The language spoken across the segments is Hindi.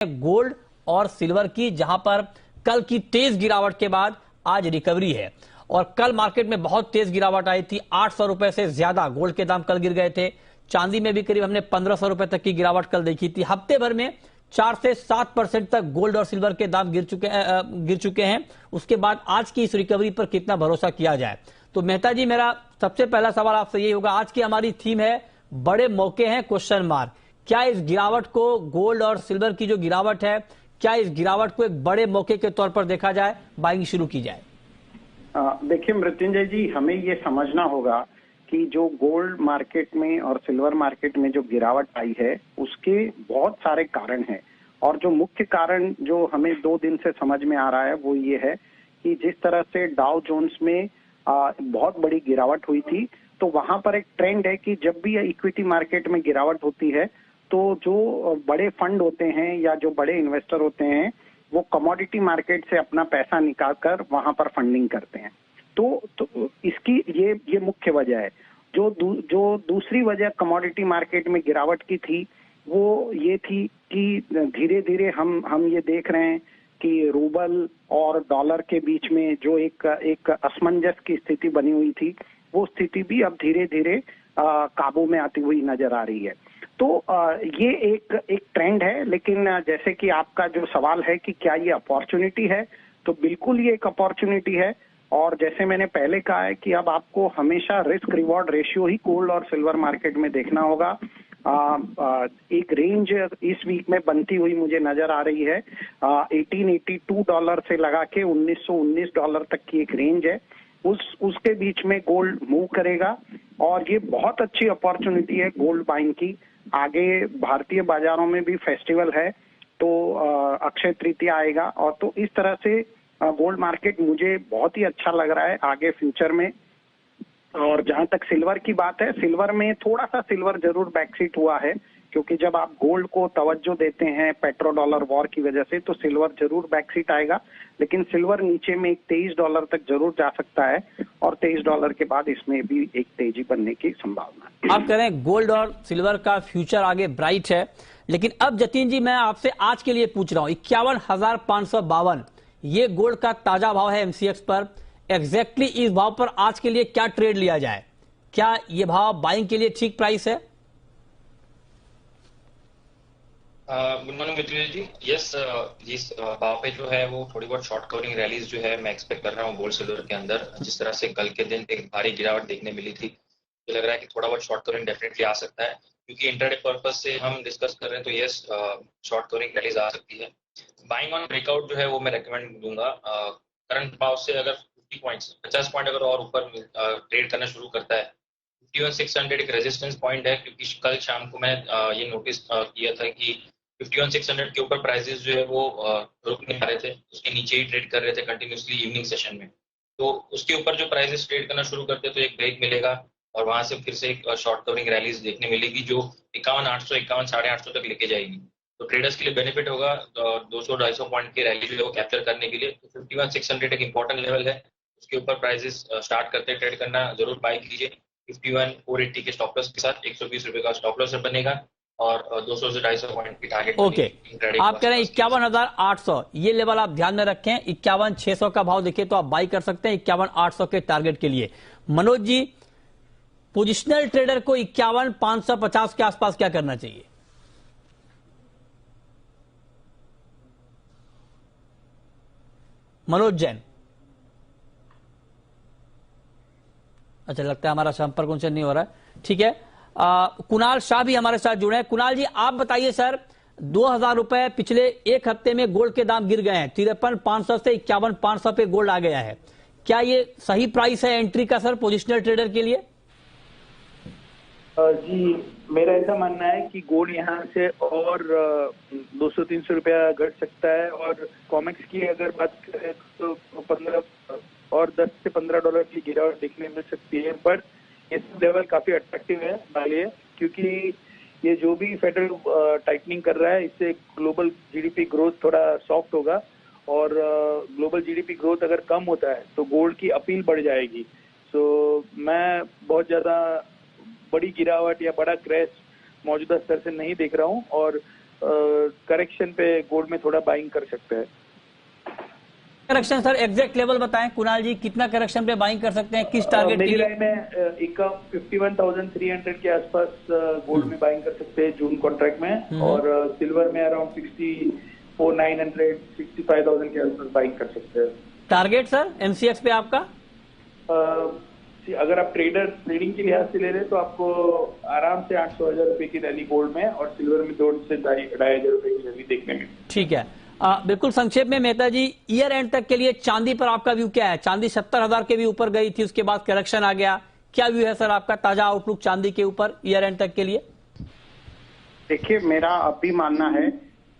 गोल्ड और सिल्वर की, जहां पर कल की तेज गिरावट के बाद आज रिकवरी है। और कल मार्केट में बहुत तेज गिरावट आई थी, 800 रुपए से ज्यादा गोल्ड के दाम कल गिर गए थे। चांदी में भी करीब हमने 1500 रुपए तक की गिरावट कल देखी थी। हफ्ते भर में 4 से 7% तक गोल्ड और सिल्वर के दाम गिर चुके हैं। उसके बाद आज की इस रिकवरी पर कितना भरोसा किया जाए। तो मेहता जी, मेरा सबसे पहला सवाल आपसे यही होगा, आज की हमारी थीम है बड़े मौके हैं क्वेश्चन मार्क। क्या इस गिरावट को, गोल्ड और सिल्वर की जो गिरावट है, क्या इस गिरावट को एक बड़े मौके के तौर पर देखा जाए, बाइंग शुरू की जाए? देखिए मृत्युंजय जी, हमें ये समझना होगा कि जो गोल्ड मार्केट में और सिल्वर मार्केट में जो गिरावट आई है उसके बहुत सारे कारण हैं। और जो मुख्य कारण जो हमें 2 दिन से समझ में आ रहा है वो ये है कि जिस तरह से डाउ जोन्स में बहुत बड़ी गिरावट हुई थी, तो वहां पर एक ट्रेंड है कि जब भी इक्विटी मार्केट में गिरावट होती है तो जो बड़े फंड होते हैं या जो बड़े इन्वेस्टर होते हैं वो कमोडिटी मार्केट से अपना पैसा निकाल कर वहां पर फंडिंग करते हैं। तो इसकी ये मुख्य वजह है। जो दूसरी वजह कमोडिटी मार्केट में गिरावट की थी वो ये थी कि धीरे धीरे हम ये देख रहे हैं कि रूबल और डॉलर के बीच में जो एक असमंजस की स्थिति बनी हुई थी, वो स्थिति भी अब धीरे धीरे काबू में आती हुई नजर आ रही है। तो ये एक ट्रेंड है। लेकिन जैसे कि आपका जो सवाल है कि क्या ये अपॉर्चुनिटी है, तो बिल्कुल ये एक अपॉर्चुनिटी है। और जैसे मैंने पहले कहा है कि अब आपको हमेशा रिस्क रिवॉर्ड रेशियो ही गोल्ड और सिल्वर मार्केट में देखना होगा। एक रेंज इस वीक में बनती हुई मुझे नजर आ रही है। $1882 से लगा के $1919 तक की एक रेंज है। उसके बीच में गोल्ड मूव करेगा और ये बहुत अच्छी अपॉर्चुनिटी है गोल्ड बाइंग की। आगे भारतीय बाजारों में भी फेस्टिवल है, तो अक्षय तृतीया आएगा, और तो इस तरह से गोल्ड मार्केट मुझे बहुत ही अच्छा लग रहा है आगे फ्यूचर में। और जहां तक सिल्वर की बात है, सिल्वर में थोड़ा सा सिल्वर जरूर बैकसीट हुआ है, क्योंकि जब आप गोल्ड को तवज्जो देते हैं पेट्रो डॉलर वॉर की वजह से, तो सिल्वर जरूर बैकसीट आएगा। लेकिन सिल्वर नीचे में $23 तक जरूर जा सकता है और $23 के बाद इसमें भी एक तेजी बनने की संभावना है। आप कह रहे हैं गोल्ड और सिल्वर का फ्यूचर आगे ब्राइट है, लेकिन अब जतीन जी मैं आपसे आज के लिए पूछ रहा हूं, 51,552 ये गोल्ड का ताजा भाव है एमसीएक्स पर। एग्जैक्टली इस भाव पर आज के लिए क्या ट्रेड लिया जाए? क्या ये भाव बाइंग के लिए ठीक प्राइस है? गुड मॉर्निंग मित्रुल जी। यस, इस भाव पे जो है वो थोड़ी बहुत शॉर्ट कवरिंग रैलीज जो है मैं एक्सपेक्ट कर रहा हूँ गोल्ड सिल्वर के अंदर। जिस तरह से कल के दिन एक भारी गिरावट देखने मिली थी, मुझे लग रहा है कि थोड़ा बहुत शॉर्ट कवरिंग डेफिनेटली आ सकता है, क्योंकि इंट्राडे पर्पज से हम डिस्कस कर रहे हैं। तो यस, शॉर्ट कवरिंग रैलीज आ सकती है। बाइंग ऑन ब्रेकआउट जो है वो मैं रेकमेंड दूंगा। करंट भाव से अगर 50 पॉइंट अगर और ऊपर ट्रेड करना शुरू करता है, 51,600 एक रेजिस्टेंस पॉइंट है, क्योंकि कल शाम को मैं ये नोटिस किया था कि 51,600 के ऊपर प्राइसेस जो है वो रुक नहीं आ रहे थे, उसके नीचे ही ट्रेड कर रहे थे कंटिन्यूसली इवनिंग सेशन में। तो उसके ऊपर जो प्राइसेस ट्रेड करना शुरू करते हैं तो एक ब्रेक मिलेगा और वहां से फिर से एक शॉर्ट कवरिंग रैलीज देखने मिलेगी जो 51,800 51,850 तक लेके जाएगी। तो ट्रेडर्स के लिए बेनिफिट होगा 200-250 पॉइंट की रैली जो है वो कैप्चर करने के लिए। 51,600 एक इंपॉर्टेंट लेवल है, उसके ऊपर प्राइसेस स्टार्ट करते ट्रेड करना जरूर बाय कीजिए। 51,480 के स्टॉप लॉस के साथ 120 रुपए का स्टॉप लॉस बनेगा और 200 से 250 पॉइंट की टारगेट। ओके, आप कह रहे हैं 51,800 ये लेवल आप ध्यान में रखें। 51,600 का भाव देखिए तो आप बाई कर सकते हैं 51,800 के टारगेट के लिए। मनोज जी, पोजिशनल ट्रेडर को 51,550 के आसपास क्या करना चाहिए? मनोज जैन। अच्छा, लगता है हमारा संपर्क उनसे नहीं हो रहा है। ठीक है, कुणाल शाह भी हमारे साथ जुड़े हैं। कुणाल जी, आप बताइए सर, 2,000 रुपए पिछले एक हफ्ते में गोल्ड के दाम गिर गए हैं, 53,500 से 51,500 पे गोल्ड आ गया है। क्या ये सही प्राइस है एंट्री का सर पोजिशनल ट्रेडर के लिए? जी, मेरा ऐसा मानना है कि गोल्ड यहाँ से और 200-300 रुपया घट सकता है। और कॉमेक्स की अगर बात करें तो 15 और 10 से $15 की गिरावट देखने मिल सकती है। पर ये लेवल काफी अट्रैक्टिव है हमारे लिए, क्योंकि ये जो भी फेडरल टाइटनिंग कर रहा है इससे ग्लोबल जीडीपी ग्रोथ थोड़ा सॉफ्ट होगा। और ग्लोबल जीडीपी ग्रोथ अगर कम होता है तो गोल्ड की अपील बढ़ जाएगी। सो मैं बहुत ज्यादा बड़ी गिरावट या बड़ा क्रैश मौजूदा स्तर से नहीं देख रहा हूँ। और करेक्शन पे गोल्ड में थोड़ा बाइंग कर सकते हैं। करेक्शन सर एग्जैक्ट लेवल बताएं कुणाल जी, कितना करेक्शन पे बाइंग कर सकते हैं, किस टारगेट के मेरी लिए? राय में 51,300 के आसपास गोल्ड में बाइंग कर सकते हैं जून कॉन्ट्रैक्ट में, और सिल्वर में अराउंड 64,900 65,000 के आसपास बाइंग कर सकते हैं। टारगेट सर एमसीएक्स पे आपका? अगर आप ट्रेडिंग के लिहाज से ले रहे हैं तो आपको आराम से 800,000 रुपए की रैली गोल्ड में और सिल्वर में 2 से 2,500 रुपए की रैली देखने में। ठीक है, बिल्कुल संक्षेप में मेहता जी, ईयर एंड तक के लिए चांदी पर आपका व्यू क्या है? चांदी 70,000 के भी ऊपर गई थी, उसके बाद करेक्शन आ गया, क्या व्यू है सर आपका ताजा आउटलुक चांदी के ऊपर ईयर एंड तक के लिए? देखिए, मेरा अब भी मानना है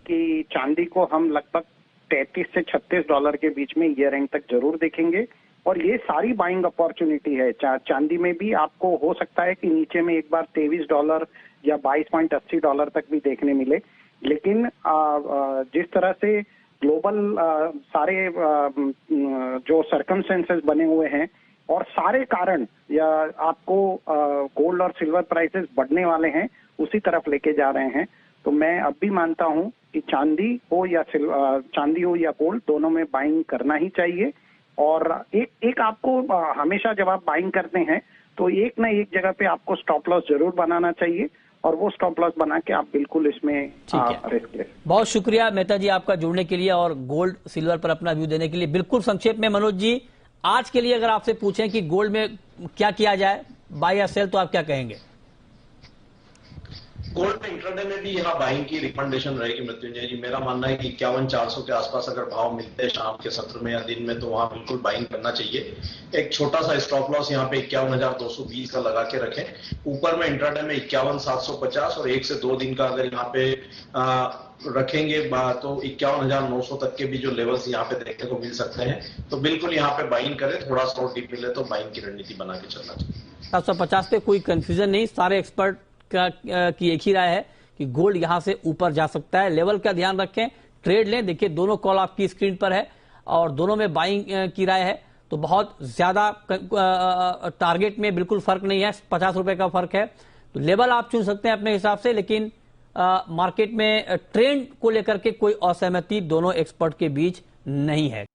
कि चांदी को हम लगभग 33 से 36 डॉलर के बीच में ईयर एंड तक जरूर देखेंगे, और ये सारी बाइंग अपॉर्चुनिटी है। चांदी में भी आपको हो सकता है कि नीचे में एक बार 23 डॉलर या 22.80 डॉलर तक भी देखने मिले, लेकिन जिस तरह से ग्लोबल सारे जो सर्कमस्टेंसेस बने हुए हैं और सारे कारण या आपको गोल्ड और सिल्वर प्राइसेस बढ़ने वाले हैं, उसी तरफ लेके जा रहे हैं। तो मैं अब भी मानता हूं कि चांदी हो या गोल्ड, दोनों में बाइंग करना ही चाहिए। और एक आपको हमेशा जब आप बाइंग करते हैं तो एक ना एक जगह पे आपको स्टॉप लॉस जरूर बनाना चाहिए, और वो स्टॉप लॉस बना के आप बिल्कुल इसमें रिस्क ले। बहुत शुक्रिया मेहता जी आपका जुड़ने के लिए और गोल्ड सिल्वर पर अपना व्यू देने के लिए। बिल्कुल संक्षेप में मनोज जी, आज के लिए अगर आपसे पूछें कि गोल्ड में क्या किया जाए, बाय या सेल, तो आप क्या कहेंगे? गोल्ड में इंट्राडे में भी यहाँ बाइंग की रिकमेंडेशन रहेगी मृत्युंजय जी। मेरा मानना है कि 51,400 के आसपास अगर भाव मिलते हैं शाम के सत्र में या दिन में, तो वहां बिल्कुल बाइंग करना चाहिए। एक छोटा सा स्टॉप लॉस यहाँ पे 51,220 का लगा के रखें। ऊपर में इंट्राडे में 51,750 और 1 से 2 दिन का अगर यहाँ पे रखेंगे तो 51,900 तक के भी जो लेवल्स यहाँ पे देखने को मिल सकते हैं, तो बिल्कुल यहाँ पे बाइंग करें। थोड़ा सा डीप मिले तो बाइंग की रणनीति बना के चलना चाहिए। 750 पे कोई कंफ्यूजन नहीं, सारे एक्सपर्ट की एक ही राय है कि गोल्ड यहां से ऊपर जा सकता है। लेवल का ध्यान रखें, ट्रेड लें। देखिए दोनों कॉल आपकी स्क्रीन पर है और दोनों में बाइंग की राय है, तो बहुत ज्यादा टारगेट में बिल्कुल फर्क नहीं है, 50 रुपए का फर्क है। तो लेवल आप चुन सकते हैं अपने हिसाब से, लेकिन मार्केट में ट्रेंड को लेकर के कोई असहमति दोनों एक्सपर्ट के बीच नहीं है।